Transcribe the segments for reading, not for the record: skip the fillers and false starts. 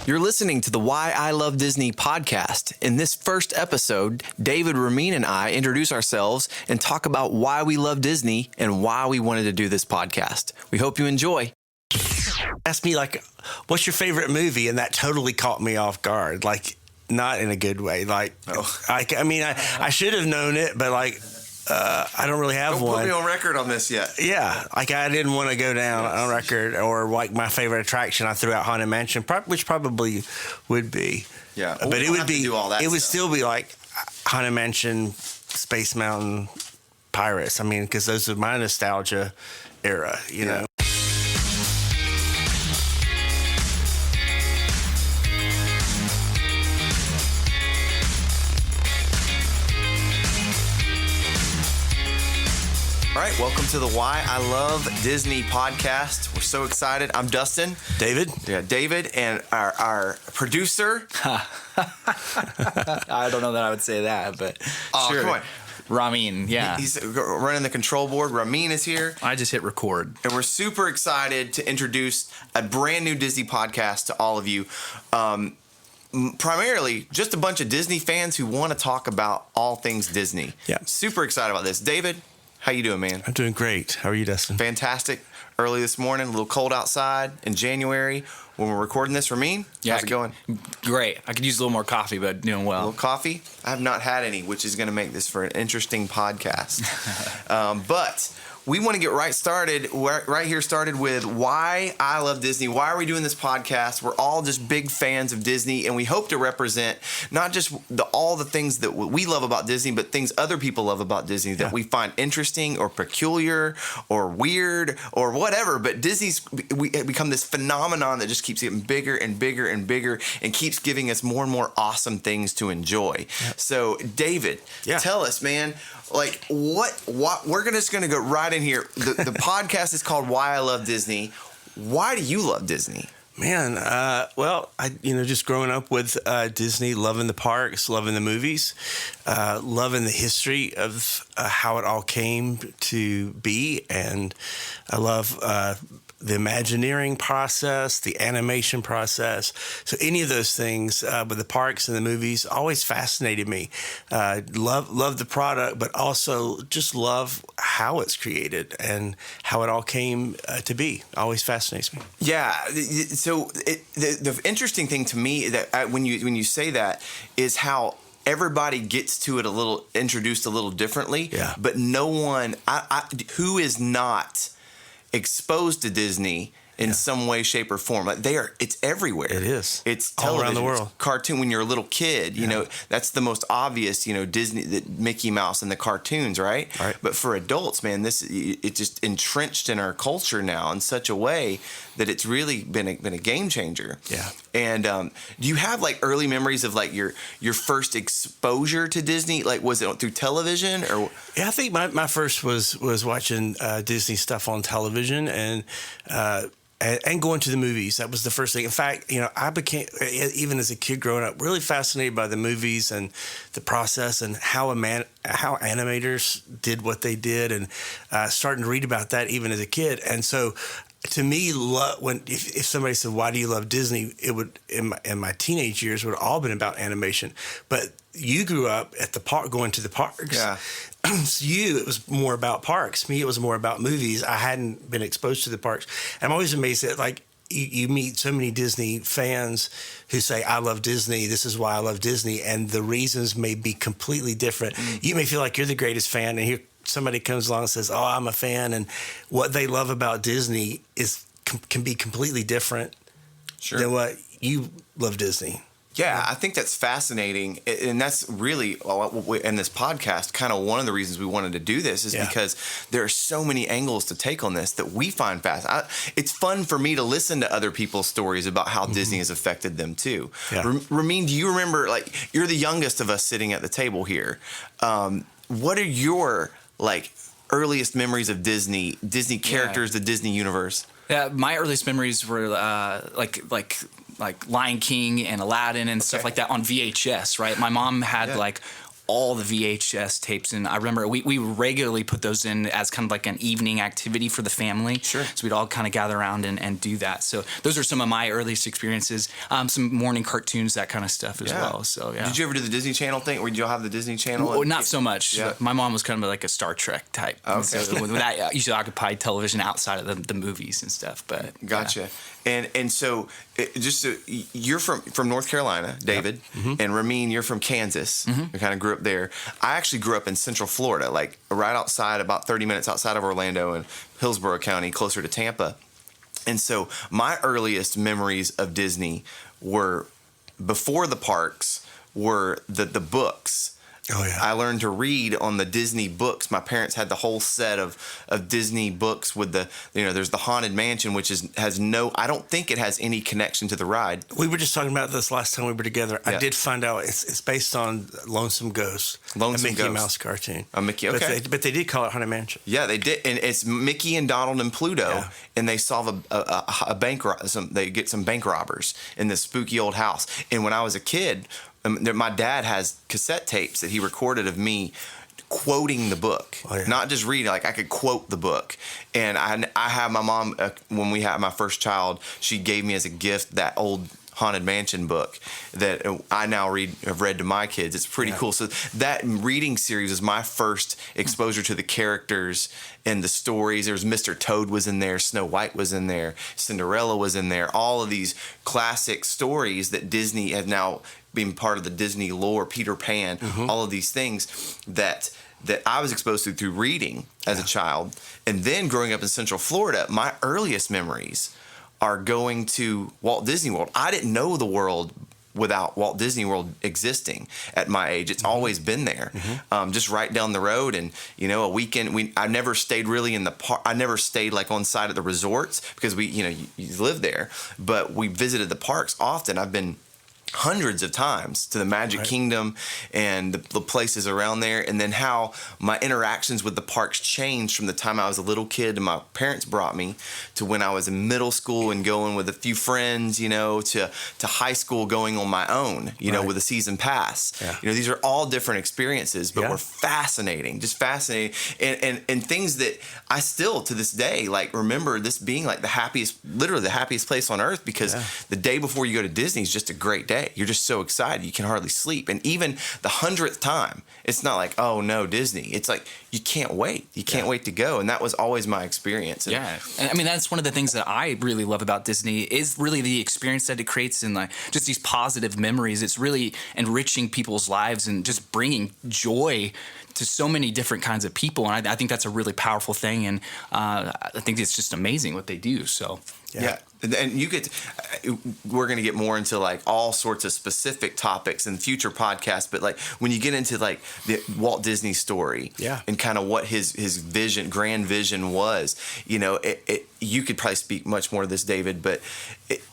You're listening to the Why I Love Disney podcast. In this first episode, David, Ramin, and I introduce ourselves and talk about why we love Disney and why we wanted to do this podcast. We hope you enjoy. Asked me, like, what's your favorite movie? And that totally caught me off guard. Like, not in a good way. Like, I should have known it, but like, I don't really have Don't one. put me on record on this yet. Yeah, like I didn't want to go down on record, or like my favorite attraction, I threw out Haunted Mansion, which probably would be. Yeah, but it would be. Do all that it would stuff. still be like Haunted Mansion, Space Mountain, Pirates. I mean, because those are my nostalgia era. You know. All right, welcome to the Why I Love Disney podcast. We're so excited. I'm Dustin. David? Yeah, David, and our producer. I don't know that I would say that, but sure. Come on. Ramin, yeah. He's running the control board. Ramin is here. I just hit record. And we're super excited to introduce a brand new Disney podcast to all of you. Primarily, just a bunch of Disney fans who want to talk about all things Disney. Yeah. Super excited about this. David, how you doing, man? I'm doing great. How are you, Dustin? Fantastic. Early this morning, a little cold outside in January when we're recording this. Ramin, how's it going? Great. I could use a little more coffee, but doing well. A little coffee? I have not had any, which is going to make this for an interesting podcast. But we want to get started with why I love Disney. Why are we doing this podcast? We're all just big fans of Disney, and we hope to represent not just all the things that we love about Disney, but things other people love about Disney that we find interesting or peculiar or weird or whatever. But Disney's become this phenomenon that just keeps getting bigger and bigger and bigger and keeps giving us more and more awesome things to enjoy. Yep. So, David, tell us, man, like what we're just gonna go right in here. The podcast is called Why I Love Disney. Why do you love Disney? Man, well, I just growing up with Disney, loving the parks, loving the movies, loving the history of how it all came to be, and I love the Imagineering process, the animation process. So any of those things with the parks and the movies always fascinated me. Love the product, but also just love how it's created and how it all came to be. Always fascinates me. Yeah. So the interesting thing to me that when you say that is how everybody gets to it introduced a little differently. Yeah. But no one who is not exposed to Disney in some way, shape, or form. Like it's everywhere. It is. It's all around the world. It's cartoon when you're a little kid, you know, that's the most obvious, Disney, the Mickey Mouse and the cartoons, right? Right. But for adults, man, it's just entrenched in our culture now in such a way that it's really been a game changer. Yeah. And do you have like early memories of like your first exposure to Disney? Like, was it through television or? Yeah, I think my first was watching Disney stuff on television and going to the movies. That was the first thing. In fact, I became, even as a kid growing up, really fascinated by the movies and the process and how animators did what they did, and starting to read about that even as a kid. And so, to me, if somebody said, "Why do you love Disney?" it would in my teenage years would have all been about animation. But you grew up at the park, going to the parks. Yeah. So it was more about parks. Me, it was more about movies. I hadn't been exposed to the parks. I'm always amazed that like you meet so many Disney fans who say, "I love Disney. This is why I love Disney," and the reasons may be completely different. You may feel like you're the greatest fan, and here somebody comes along and says, "Oh, I'm a fan," and what they love about Disney can be completely different than what you love Disney. Yeah, I think that's fascinating, and that's really in this podcast. Kind of one of the reasons we wanted to do this is because there are so many angles to take on this that we find fascinating. It's fun for me to listen to other people's stories about how Disney has affected them too. Yeah. Ramin, do you remember? Like, you're the youngest of us sitting at the table here. What are your like earliest memories of Disney characters, the Disney universe? Yeah, my earliest memories were like Lion King and Aladdin and stuff like that on VHS, right? My mom had like all the VHS tapes, and I remember we regularly put those in as kind of like an evening activity for the family. Sure. So we'd all kind of gather around and do that. So those are some of my earliest experiences. Some morning cartoons, that kind of stuff as well. So yeah. Did you ever do the Disney Channel thing? Or did y'all have the Disney Channel? Well, not so much. Yeah. My mom was kind of like a Star Trek type. Okay. So when that usually occupied television outside of the movies and stuff. But Gotcha. yeah. And so, you're from North Carolina, David, and Ramin, you're from Kansas. You kind of grew up there. I actually grew up in Central Florida, like right outside, about 30 minutes outside of Orlando in Hillsborough County, closer to Tampa. And so my earliest memories of Disney were before the parks, were the books. Oh, yeah. I learned to read on the Disney books. My parents had the whole set of Disney books with there's the Haunted Mansion, which has I don't think it has any connection to the ride. We were just talking about this last time we were together. Yeah. I did find out it's based on Lonesome Ghost, Lonesome a Mickey Ghost. Mouse cartoon. A Mickey, okay. But they did call it Haunted Mansion. Yeah, they did. And it's Mickey and Donald and Pluto, Yeah. and they solve a bank they get some bank robbers in this spooky old house. And when I was a kid, my dad has cassette tapes that he recorded of me quoting the book, not just reading. Like I could quote the book, and I have my mom when we had my first child, she gave me as a gift that old Haunted Mansion book that I now have read to my kids. It's pretty cool. So that reading series is my first exposure to the characters and the stories. There was Mr. Toad was in there, Snow White was in there, Cinderella was in there. All of these classic stories that Disney has now been part of the Disney lore, Peter Pan, all of these things that I was exposed to through reading as a child. And then growing up in Central Florida, my earliest memories are going to Walt Disney World. I didn't know the world without Walt Disney World existing at my age. It's always been there, just right down the road. And, a weekend, I never stayed really in the park. I never stayed like on site at the resorts because you live there, but we visited the parks often. I've been hundreds of times to the Magic Kingdom and the places around there, and then how my interactions with the parks changed from the time I was a little kid and my parents brought me to when I was in middle school and going with a few friends, to high school going on my own, with a season pass. Yeah. These are all different experiences, but were fascinating, just fascinating, and things that I still to this day like remember this being like literally the happiest place on earth, because the day before you go to Disney is just a great day. You're just so excited you can hardly sleep. And even the 100th time, it's not like, oh no, Disney. It's like you can't wait. You can't wait to go. And that was always my experience. And I mean, that's one of the things that I really love about Disney is really the experience that it creates and like just these positive memories. It's really enriching people's lives and just bringing joy to so many different kinds of people. And I think that's a really powerful thing. And I think it's just amazing what they do. So yeah. And we're going to get more into like all sorts of specific topics in future podcasts. But like when you get into like the Walt Disney story and kind of what his vision, grand vision was, you could probably speak much more to this, David, but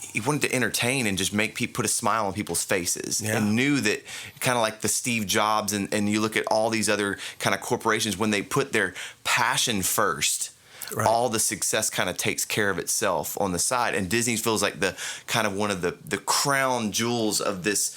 he wanted to entertain and just make people put a smile on people's faces and knew that kind of like the Steve Jobs and you look at all these other kind of corporations, when they put their passion first, all the success kind of takes care of itself on the side. And Disney feels like the kind of one of the crown jewels of this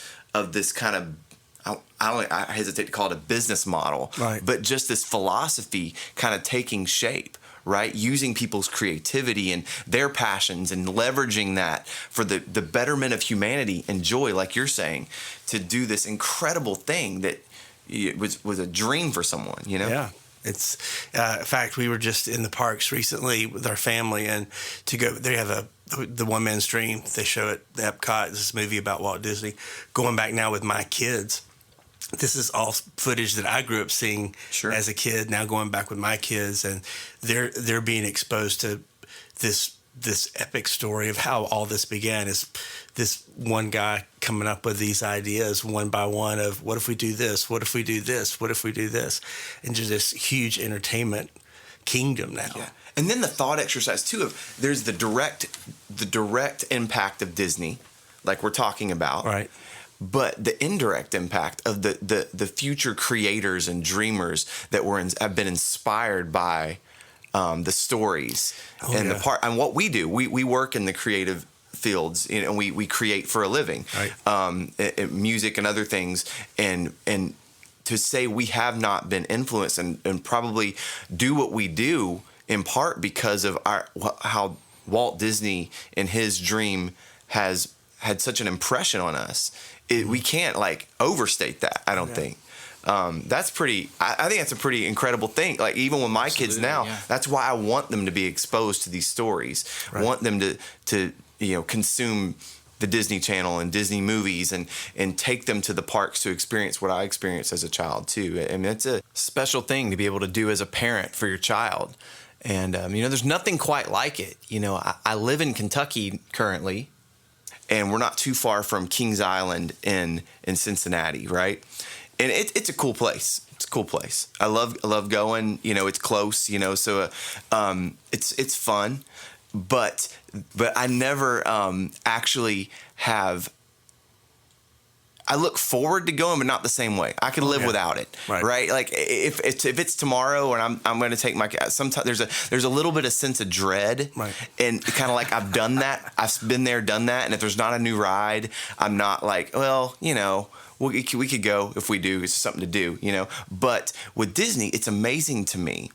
kind of, I hesitate to call it a business model, but just this philosophy kind of taking shape, right? Using people's creativity and their passions and leveraging that for the betterment of humanity and joy, like you're saying, to do this incredible thing that was a dream for someone, Yeah. It's in fact, we were just in the parks recently with our family, and they have the One Man's Dream. They show at the Epcot. This movie about Walt Disney. Going back now with my kids, this is all footage that I grew up seeing as a kid. Now going back with my kids, and they're being exposed to this epic story of how all this began. Is this one guy coming up with these ideas one by one of what if we do this, what if we do this, what if we do this, and just this huge entertainment kingdom now. Yeah. And then the thought exercise too of there's the direct impact of Disney, like we're talking about, right? But the indirect impact of the future creators and dreamers that have been inspired by the stories and the part and what we do. We work in the creative fields, and we create for a living, right. Music and other things, and to say we have not been influenced and probably do what we do in part because of how Walt Disney and his dream has had such an impression on us. We can't like overstate that. I don't think. That's pretty. I think that's a pretty incredible thing. Like even with my kids now, that's why I want them to be exposed to these stories. I want them to consume the Disney Channel and Disney movies and take them to the parks to experience what I experienced as a child too. I mean, it's a special thing to be able to do as a parent for your child. And there's nothing quite like it. I live in Kentucky currently, and we're not too far from Kings Island in Cincinnati, right? And it's a cool place. It's a cool place. I love going. It's close. So it's fun, but I never actually have. I look forward to going, but not the same way. I could live without it, right? Like if it's tomorrow and I'm going to take my cat. Sometimes there's a little bit of sense of dread, and kind of like I've done that. I've been there, done that, and if there's not a new ride, I'm not like, well, we could go if we do. It's something to do, But with Disney, it's amazing to me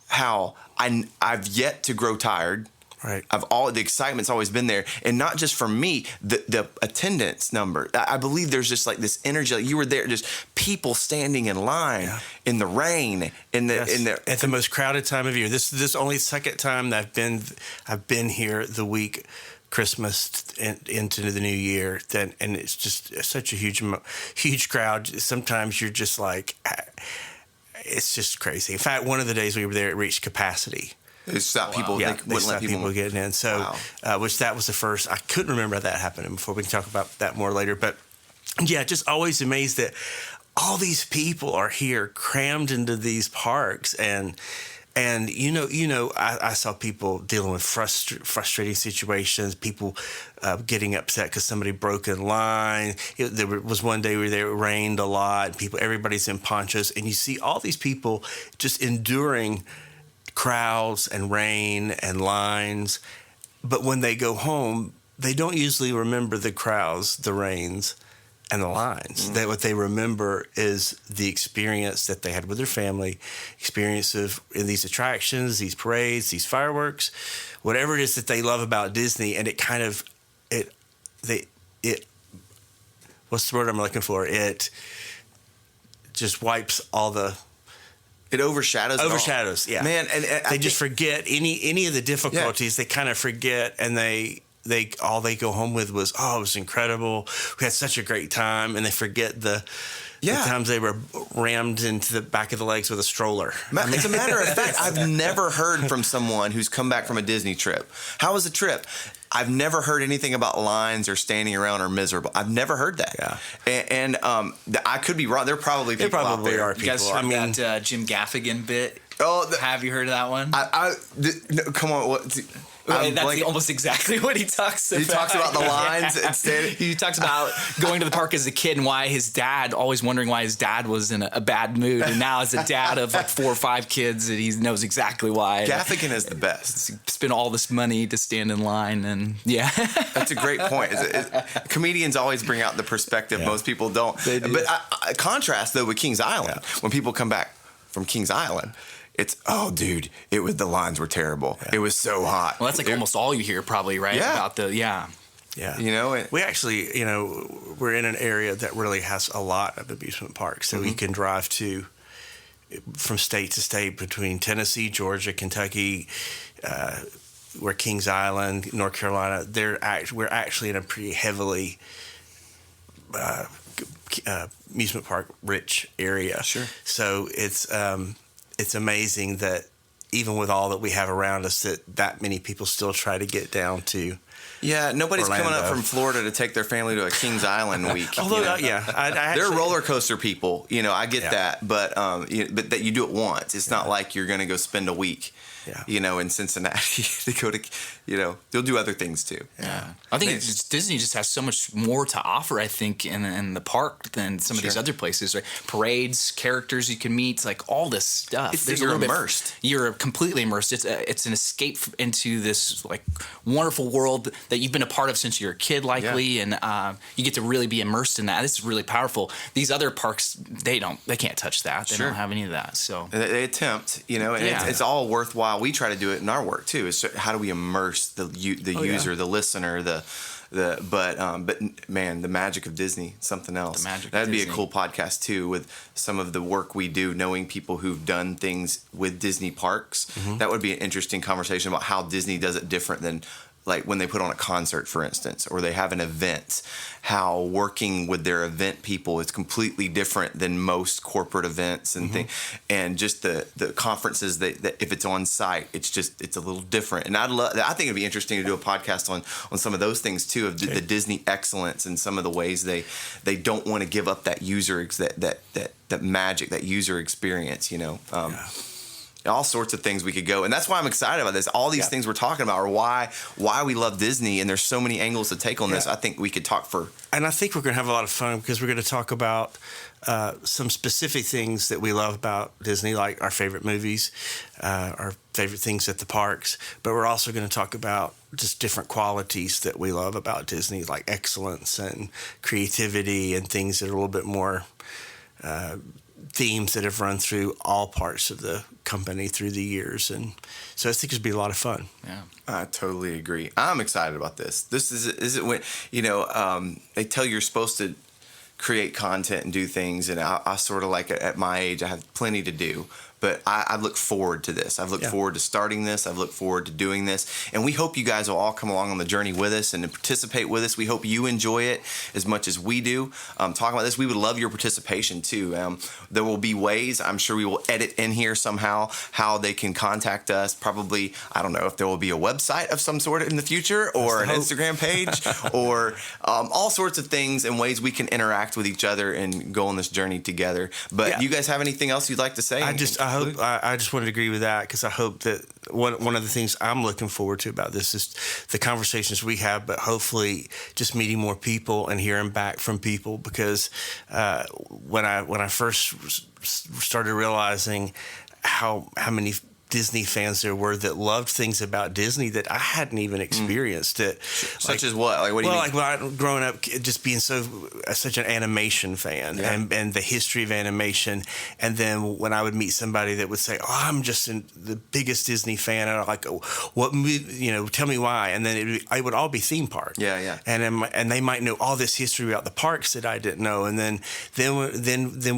how I've yet to grow tired. Right. The excitement's always been there, and not just for me. The attendance number. I believe there's just like this energy. Like you were there, just people standing in line in the rain, at the most crowded time of year. This is only second time that I've been here the week Christmas into the new year. And it's just such a huge crowd. Sometimes you're just like, it's just crazy. In fact, one of the days we were there, it reached capacity. They stopped people. They wouldn't let people getting in. So, which that was the first. I couldn't remember that happening before. We can talk about that more later. But yeah, just always amazed that all these people are here, crammed into these parks, and I saw people dealing with frustrating situations. People getting upset because somebody broke in line. There was one day where it rained a lot. Everybody's in ponchos, and you see all these people just enduring crowds and rain and lines, but when they go home, they don't usually remember the crowds, the rains, and the lines. That what they remember is the experience that they had with their family, experience of in these attractions, these parades, these fireworks, whatever it is that they love about Disney, and it kind of what's the word I'm looking for? It just wipes all the. It overshadows. Yeah, man, and they just forget any of the difficulties. They kind of forget, and they all they go home with was, it was incredible. We had such a great time, and they forget the times they were rammed into the back of the legs with a stroller. As a matter of fact, I've never heard from someone who's come back from a Disney trip. How was the trip? I've never heard anything about lines or standing around or miserable. I've never heard that. Yeah. And I could be wrong. There probably people out there. Are people. You guys heard that Jim Gaffigan bit? Have you heard of that one? No, come on. That's almost exactly what he talks about. He talks about the lines instead. He talks about going to the park as a kid and why his dad, always wondering why his dad was in a bad mood. And now as a dad of like 4 or 5 kids, and he knows exactly why. Gaffigan is the best. He spent all this money to stand in line, and That's a great point. Comedians always bring out the perspective most people don't. They do. But I contrast though with Kings Island. When people come back from Kings Island, it's the lines were terrible. Yeah. It was so hot. Well, that's like almost all you hear, probably, right? Yeah. About We actually, we're in an area that really has a lot of amusement parks, so we can drive to from state to state between Tennessee, Georgia, Kentucky. We're Kings Island, North Carolina. We're actually in a pretty heavily amusement park rich area. Sure. So it's amazing that even with all that we have around us, that many people still try to get down to. Yeah, nobody's coming up from Florida to take their family to a Kings Island week. Although, they're roller coaster people. I get that, but that you do it once. It's not like you're going to go spend a week. in Cincinnati to go to, they'll do other things too. Yeah. I think Disney just has so much more to offer, I think, in the park than some of these other places, right? Parades, characters you can meet, like all this stuff. You're immersed. You're completely immersed. It's an escape into this like wonderful world that you've been a part of since you were a kid, likely, and you get to really be immersed in that. This is really powerful. These other parks, they can't touch that. They don't have any of that. So they attempt, and it's all worthwhile. We try to do it in our work too. Is how do we immerse the user, the listener, but man, the magic of Disney, something else. That'd be a cool podcast too, with some of the work we do, knowing people who've done things with Disney parks. That would be an interesting conversation about how Disney does it different than like when they put on a concert, for instance, or they have an event, how working with their event people is completely different than most corporate events and things. And just the conferences that if it's on site, it's a little different. And I think it'd be interesting to do a podcast on some of those things too, of the Disney excellence and some of the ways they don't want to give up that user, that magic, that user experience, all sorts of things we could go. And that's why I'm excited about this. All these things we're talking about are why we love Disney, and there's so many angles to take on this. I think we could talk for... And I think we're going to have a lot of fun because we're going to talk about some specific things that we love about Disney, like our favorite movies, our favorite things at the parks. But we're also going to talk about just different qualities that we love about Disney, like excellence and creativity and things that are a little bit more... themes that have run through all parts of the company through the years, and so I think it'd be a lot of fun. Yeah, I totally agree. I'm excited about this. This is it when they tell you you're supposed to create content and do things, and I sort of like at my age I have plenty to do. But I look forward to this. I've looked forward to starting this. I've looked forward to doing this. And we hope you guys will all come along on the journey with us and participate with us. We hope you enjoy it as much as we do. Talking about this, we would love your participation too. There will be ways, I'm sure we will edit in here somehow, how they can contact us. Probably, I don't know if there will be a website of some sort in the future, or an Instagram page, or all sorts of things and ways we can interact with each other and go on this journey together. But you guys have anything else you'd like to say? I just wanted to agree with that, because I hope that one of the things I'm looking forward to about this is the conversations we have, but hopefully just meeting more people and hearing back from people, because when I first started realizing how many Disney fans there were that loved things about Disney that I hadn't even experienced. Such as what? Like, what do you mean? Like when growing up, just being such an animation fan and the history of animation. And then when I would meet somebody that would say, "Oh, I'm just the biggest Disney fan," and I'm like, "Oh, what movie? Tell me why." And then it would all be theme park. Yeah. And they might know all this history about the parks that I didn't know. And then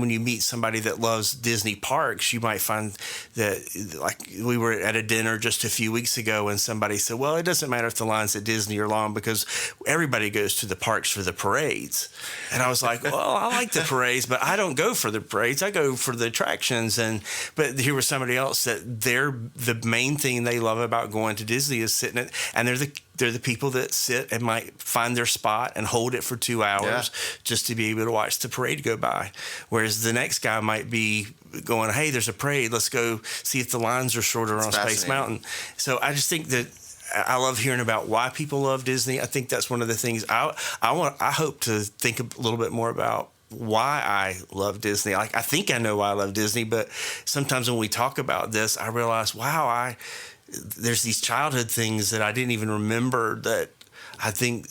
when you meet somebody that loves Disney parks, you might find that, like, we were at a dinner just a few weeks ago and somebody said, "Well, it doesn't matter if the lines at Disney are long because everybody goes to the parks for the parades." And I was like, "Well, I like the parades, but I don't go for the parades. I go for the attractions." But here was somebody else that the main thing they love about going to Disney is sitting at, and they're the people that sit and might find their spot and hold it for 2 hours just to be able to watch the parade go by. Whereas the next guy might be going, "Hey, there's a parade. Let's go see if the lines are shorter on Space Mountain." So I just think that I love hearing about why people love Disney. I think that's one of the things I hope to think a little bit more about why I love Disney. Like, I think I know why I love Disney, but sometimes when we talk about this, I realize, wow, there's these childhood things that I didn't even remember that I think,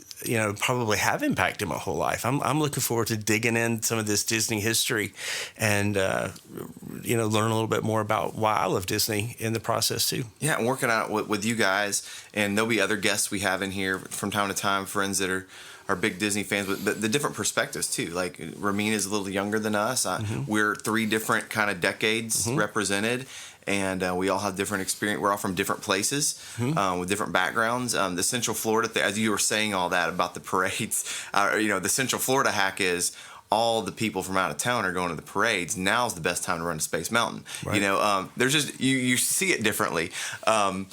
probably have impacted my whole life. I'm looking forward to digging in some of this Disney history and, learn a little bit more about why I love Disney in the process too. Yeah, and working out with you guys, and there'll be other guests we have in here from time to time, friends that are big Disney fans, but the different perspectives too. Like, Ramin is a little younger than us. We're 3 different kind of decades represented. And we all have different experience. We're all from different places with different backgrounds. The Central Florida, as you were saying all that about the parades, the Central Florida hack is all the people from out of town are going to the parades. Now's the best time to run to Space Mountain. Right. There's just you see it differently. Or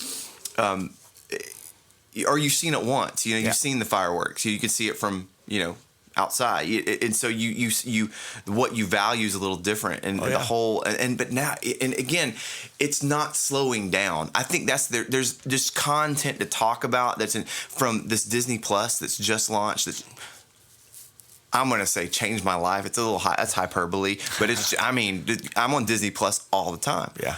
you've seen it once. You've seen the fireworks. You can see it from outside, and so you what you value is a little different, and the whole but now, and again, it's not slowing down. I think there's just content to talk about from this Disney Plus that's just launched. That's, I'm going to say, changed my life. It's a little high. That's hyperbole, but I'm on Disney Plus all the time. Yeah.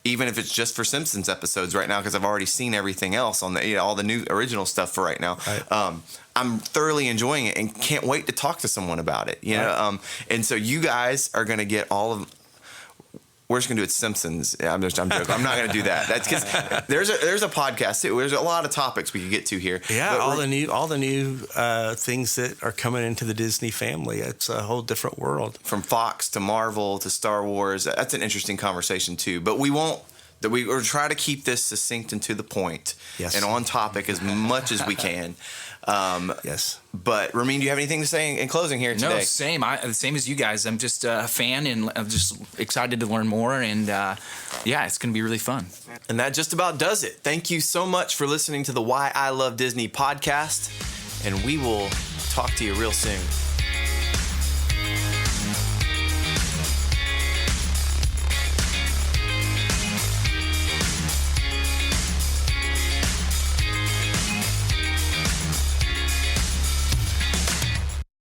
Even if it's just for Simpsons episodes right now, because I've already seen everything else on all the new original stuff for right now. Right. I'm thoroughly enjoying it and can't wait to talk to someone about it. You know, and so you guys are going to get all of. We're just gonna do it Simpsons. Yeah, I'm joking. I'm not gonna do that. That's because there's a podcast too. There's a lot of topics we could get to here. Yeah, all the new things that are coming into the Disney family. It's a whole different world. From Fox to Marvel to Star Wars. That's an interesting conversation too. But we won't. That we will try to keep this succinct and to the point, and on topic as much as we can. Yes. But Ramin, do you have anything to say in closing here today? No, same. Same as you guys. I'm just a fan, and I'm just excited to learn more. And it's going to be really fun. And that just about does it. Thank you so much for listening to the Why I Love Disney podcast, and we will talk to you real soon.